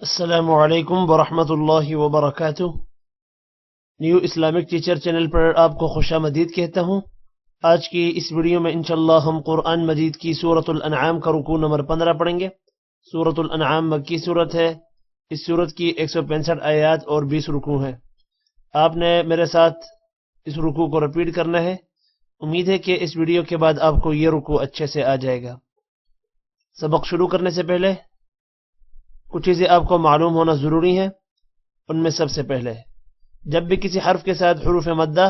अस्सलामु अलैकुम वरहमतुल्लाहि वबरकातुह। न्यू इस्लामिक टीचर चैनल पर आपको खुशामदीद कहता हूँ। आज की इस वीडियो में इंशाअल्लाह हम कुरान मजीद की सूरतुल अनआम का रुकू नंबर 15 पढ़ेंगे। सूरतुल अनआम मक्की सूरत है। इस सूरत की 165 आयत और 20 रुकू हैं। आपने मेरे साथ इस रुकू को रिपीट करना है। उम्मीद है कि इस वीडियो के बाद आपको ये रुकू अच्छे से आ जाएगा। सबक शुरू करने से पहले कुछ चीज़ें आपको मालूम होना ज़रूरी है। उनमें सबसे पहले, जब भी किसी हर्फ के साथ हुरूफ मद्दा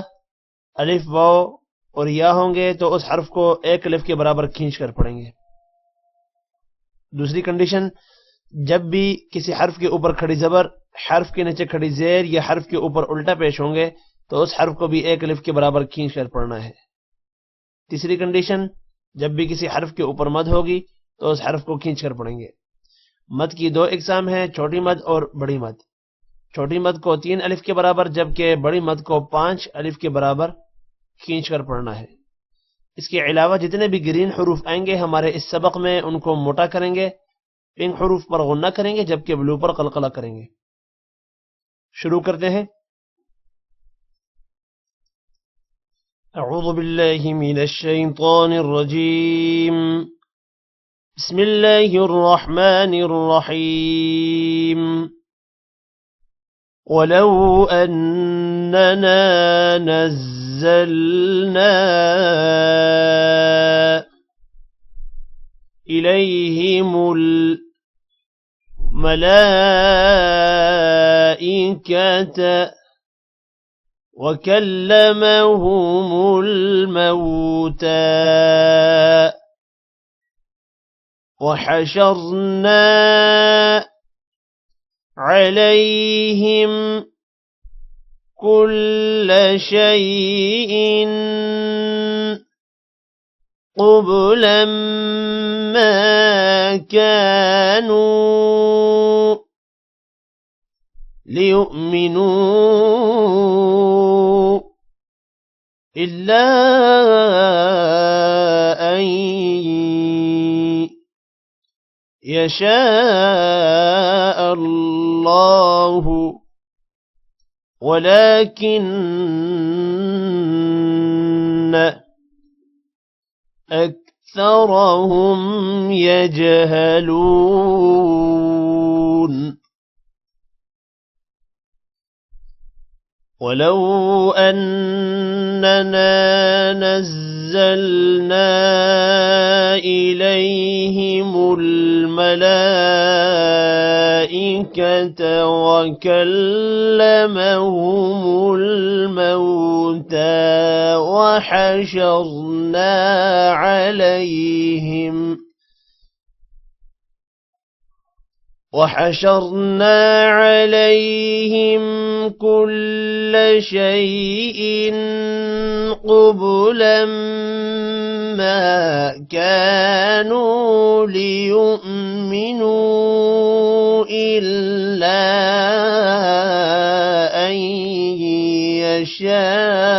अलिफ वाव और या होंगे तो उस हर्फ को एक अलिफ के बराबर खींच कर पढ़ेंगे। दूसरी कंडीशन, जब भी किसी हर्फ के ऊपर खड़ी जबर, हर्फ के नीचे खड़ी जेर या हर्फ के ऊपर उल्टा पेश होंगे तो उस हर्फ को भी एक अलिफ के बराबर खींच कर पढ़ना है। तीसरी कंडीशन, जब भी किसी हर्फ के ऊपर मद होगी तो उस हर्फ को खींच कर पढ़ेंगे। मद की दो इकसाम हैं, छोटी मद और बड़ी मद। छोटी मद को 3 अलिफ के बराबर जबकि बड़ी मद को 5 अलिफ के बराबर खींच कर पढ़ना है। इसके अलावा जितने भी ग्रीन हरूफ आएंगे हमारे इस सबक में उनको मोटा करेंगे, पिंक हरूफ पर गुन्ना करेंगे जबकि ब्लू पर कलकला करेंगे। शुरू करते हैं। अऊज़ु बिल्लाहि मिनश शैतानिर रजीम। बिस्मिल्लाहिर रहमानिर रहीम। वलौ अन्नना नज़्ज़लना इलैहिमुल मलाइकता वकल्लमहुमुल मौता वहशरना अलैहिम कुल्ल शैइन क़ुबुलन मा कानू लियुमिनू इल्ला अन यशाअ अल्लाहु वलाकिन्न अक्सरहुम यजहलून। वलौ अन्नना नज़्ज़लना इलैहिमुल मलाइकता वकल्लमहुमुल मौता वहशरना अलैहिम कुल्ल शैइन क़ुबुलन मा कानू लियुमिनू इल्ला अन यशाअ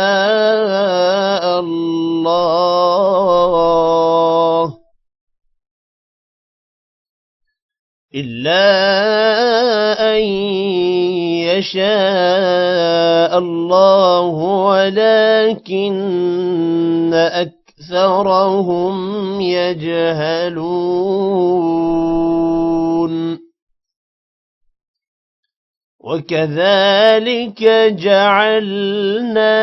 अल्लाह वलाकिन्न अक्सरहुम यजहलून। वकज़ालिक जअलना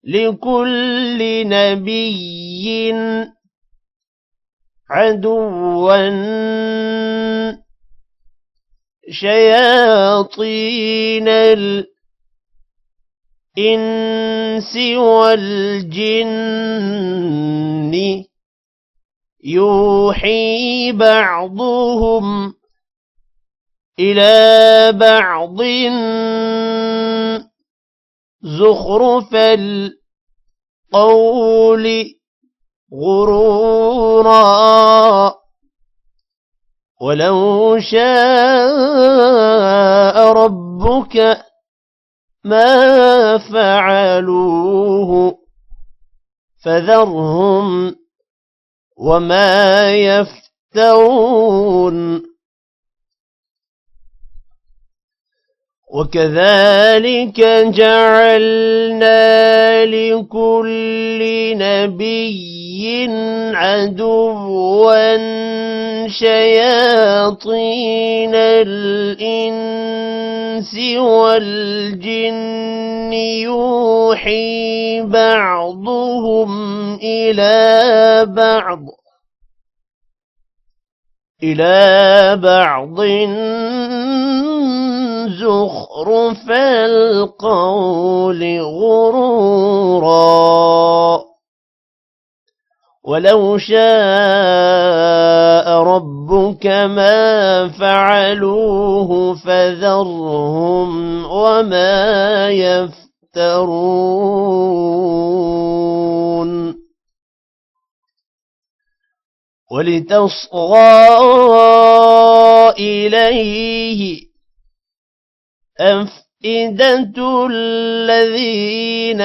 लिकुल्लि नबिय्यिन अदुव्वन शयातीनल इंसि वल जिन्नि यूही बअदुहुम इला बअदिन ज़ुख़रुफ़ल क़ौलि गुरूरा वलौ शाअ रब्बुक मा फ़अलूहु فذرهم وما يفترون। يفترون. وكذلك جعلنا لكل نبي عدوا شياطين الإنس والجن يوحي بعضهم إلى بعض زخرف القول غرورا. ولو شاء ربك ما فعلوه فذرهم وما يفترون. ولتصغى إليه أفئدة الذين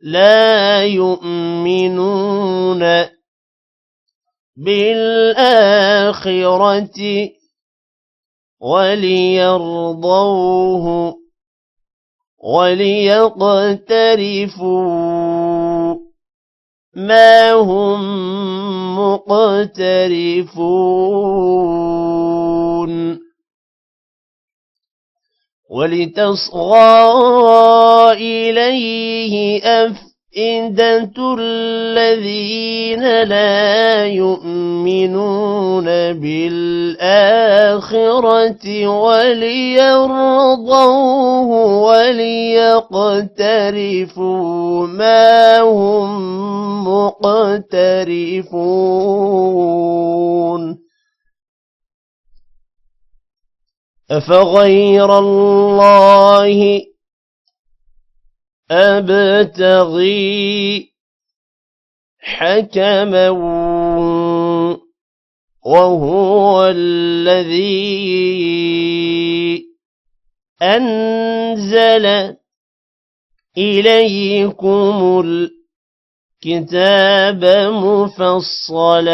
لا يؤمنون بالآخرة وليرضوه وليقترفوا ما هم مقترفون. ولتصغى إليه أفئدة الذين لا يؤمنون بالآخرة وليرضوه وليقترفوا ما هم مقترفون. أفغير الله أبتغي حكما وهو الذي أنزل إليكم الكتاب مفصلا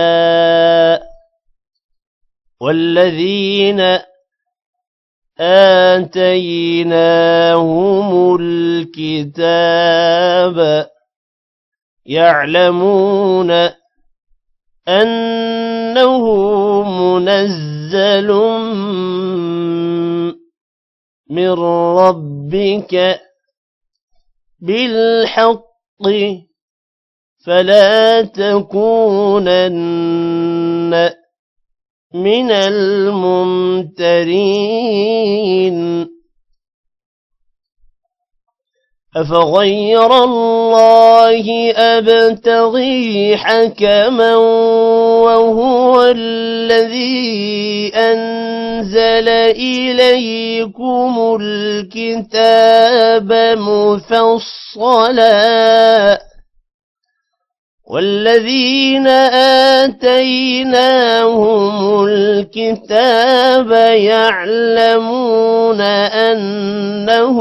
والذين آتيناهم الكتاب يعلمون أنه منزل من ربك بالحق فلا تكونن من الممترين. أفغير الله أبتغي حكما وهو الذي أنزل إليكم الكتاب مفصلا والذين آتيناهم الكتاب يعلمون أنه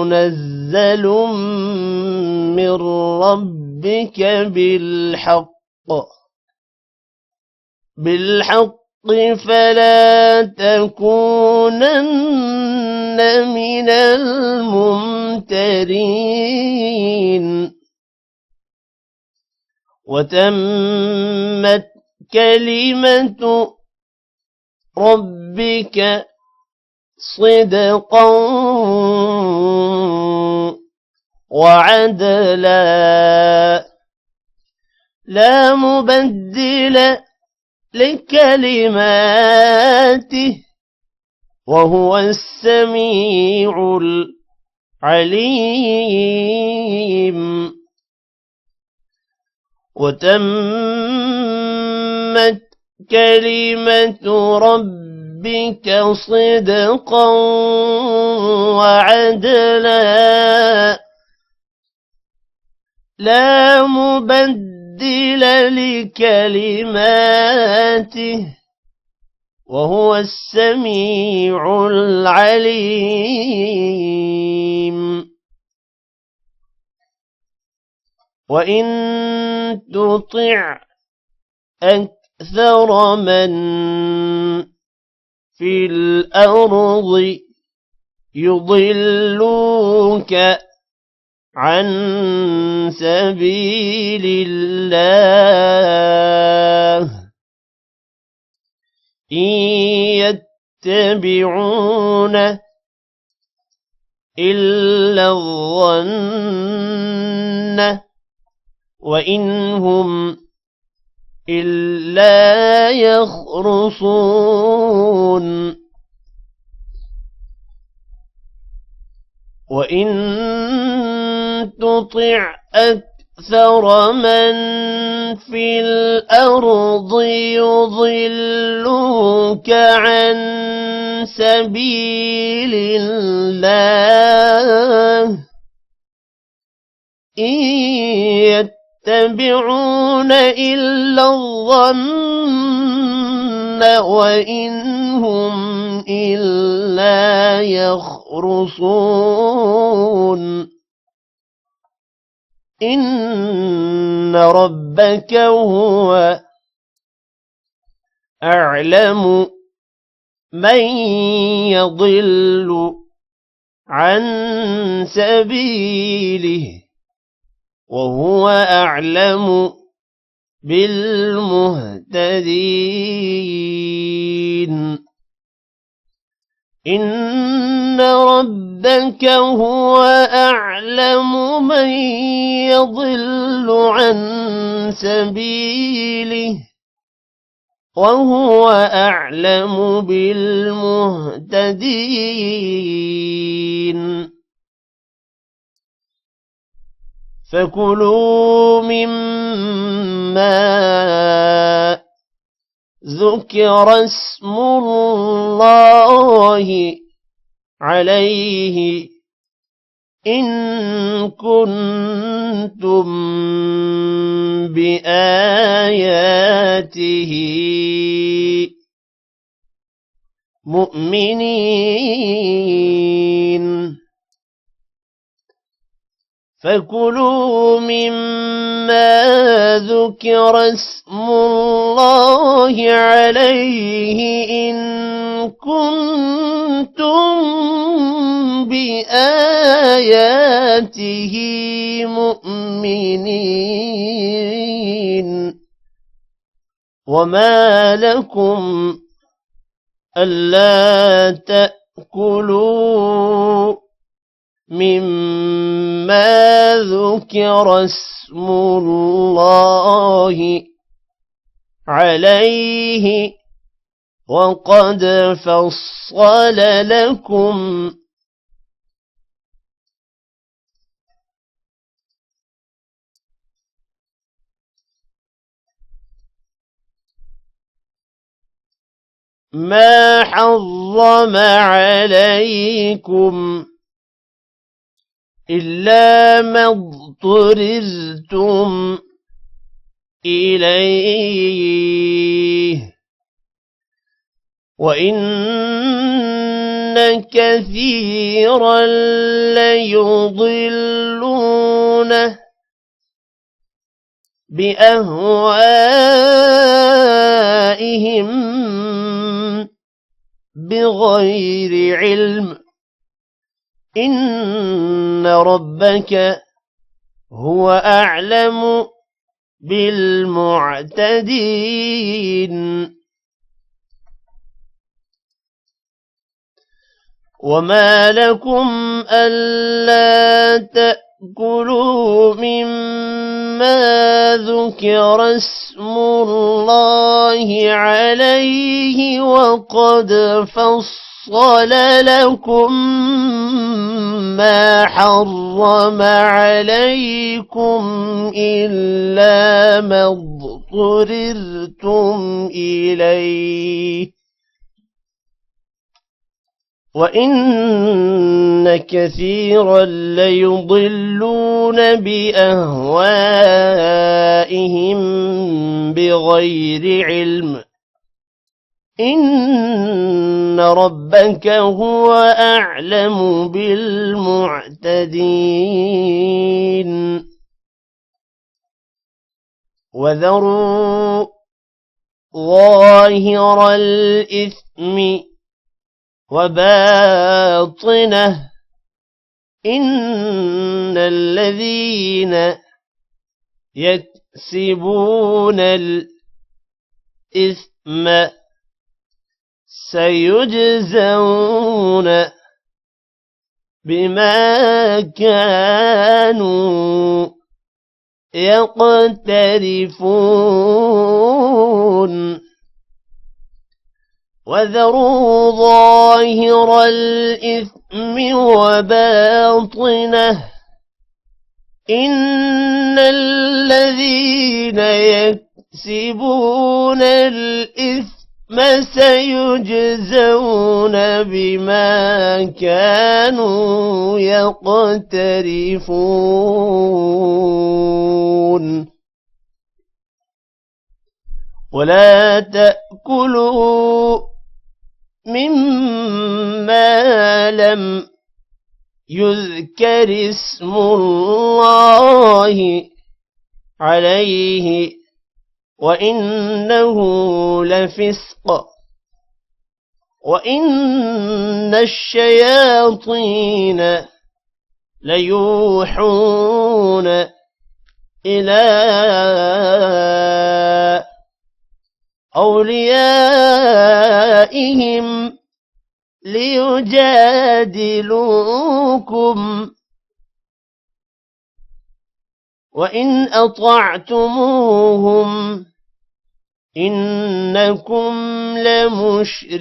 منزل من ربك بالحق فلا تكونن من الممترين. وتمت كلمة ربك صدقا وعدلا لا مبدل لكلماته وهو السميع العليم. وتمت كلمة ربك صدقا وعدلا لا مبدل لكلماته وهو السميع العليم. وإن تطع أكثر من في الأرض يضلوك عن سبيل الله إن يتبعون إلا الظن وإن هم إلا يخرصون وإن تطع أكثر من في الأرض يضلوك عن سبيل الله إن يتبعون إلا الظن وإن هم إلا يخرصون إن ربك هو أعلم من يضل عن سبيله وهو أعلم بالمهتدين إن ربك هو أعلم من يضل عن سبيله وهو أعلم بالمهتدين فكلوا مما ذكر اسم الله عليه إن كنتم بآياته مؤمنين فكلوا مما ذكر اسم الله عليه إن كنتم بآياته مؤمنين وما لكم ألا تأكلوا مما ذكر اسم الله عليه وقد فصل لكم ما حرم عليكم إلا ما اضطررتم إليه وإن كثيرا ليضلون بأهوائهم بغير علم إن ربك هو أعلم بالمعتدين وما لكم ألا تأكلوا مما ذكر اسم الله عليه وقد فصل لكم ما حرم عليكم إلا ما اضطررتم إليه وإن كثيرا ليضلون بأهوائهم بغير علم إن ربك هو أعلم بالمعتدين وذروا ظاهر الإثم وباطنه إن الذين يكسبون الإثم سيجزون بما كانوا يقترفون وذروا ظاهر الإثم وباطنه إن الذين يكسبون الإثم سيجزون بما كانوا يقترفون ولا تأكلوا مما لم يذكر اسم الله عليه وإنه لفسق وإن الشياطين ليوحون إلى أوليائهم ليجادلوكم وإن أطعتموهم إنكم لمشركون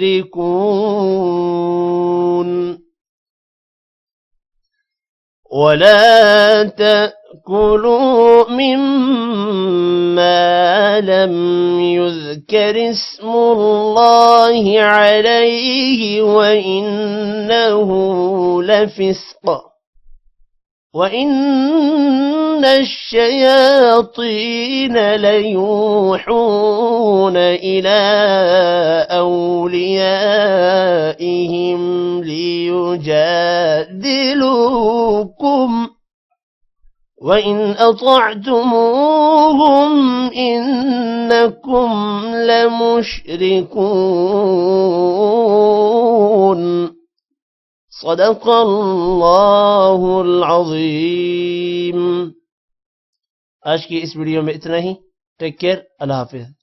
ولا تأكلوا مما لم يذكر اسم الله عليه وإنه لفسق وإن الشياطين ليوحون إلى أوليائهم ليجادلوكم وإن أطعتموهم إنكم لمشركون صدق الله العظيم। आज की इस वीडियो में इतना ही। टेक केयर, अल्लाह हाफिज़।